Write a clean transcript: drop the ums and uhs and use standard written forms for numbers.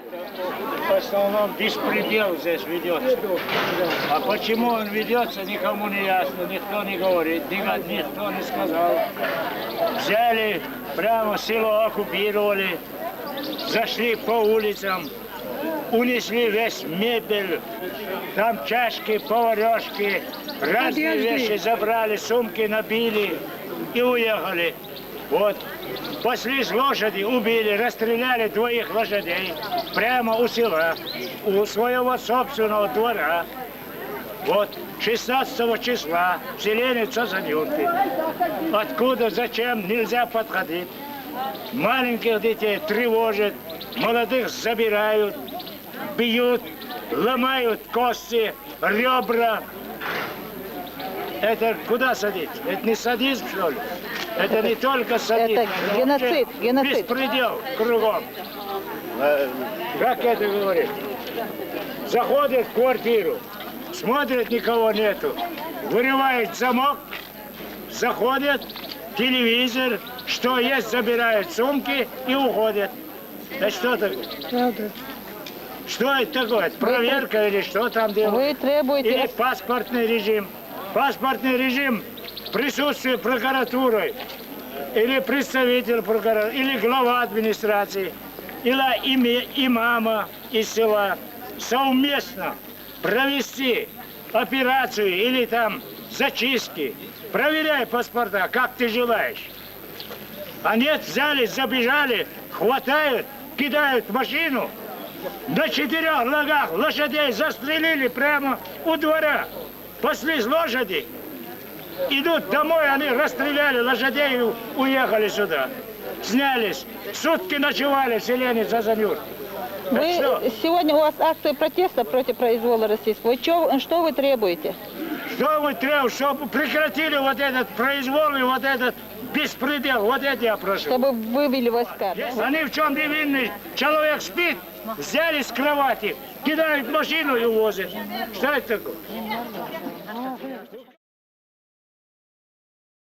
В основном беспредел здесь ведется. А почему он ведется, никому не ясно, никто не говорит, никто не сказал. Взяли, прямо село оккупировали, зашли по улицам, унесли весь мебель, там чашки, поварешки, разные вещи забрали, сумки набили и уехали. Вот. Пошли с лошади, убили, расстреляли 2 лошадей прямо у села, у своего собственного двора. Вот 16 числа в селении Цозанюрты. Откуда, зачем, нельзя подходить. Маленьких детей тревожат, молодых забирают, бьют, ломают кости, ребра. Это куда садить? Это не садизм, что ли? Это не только садизм. Это геноцид, геноцид. Беспредел кругом. Как это говорит? Заходит в квартиру, смотрит, никого нету. Вырывает замок, заходит, телевизор, что есть, забирают сумки и уходят. Это что такое? Правда. Что это такое? Проверка или что там делают? Вы требуете... Или паспортный режим. Паспортный режим, присутствие прокуратуры, или представитель прокуратуры, или глава администрации, или имама из села совместно провести операцию или там зачистки. Проверяй паспорта, как ты желаешь. А нет, взяли, забежали, хватают, кидают в машину, на 4 ногах лошадей застрелили прямо у двора. Пошли с лошади, идут домой, они расстреляли лошадей и уехали сюда. Снялись, сутки ночевали в селении Цозанюрты. Сегодня у вас акция протеста против произвола российского. Что вы требуете? Что вы требуете? Чтобы прекратили вот этот произвол и вот этот беспредел. Вот это я прошу. Чтобы вывели войска. Если они в чем не винны, человек спит, взяли с кровати, кидают в машину и увозят. Что это такое?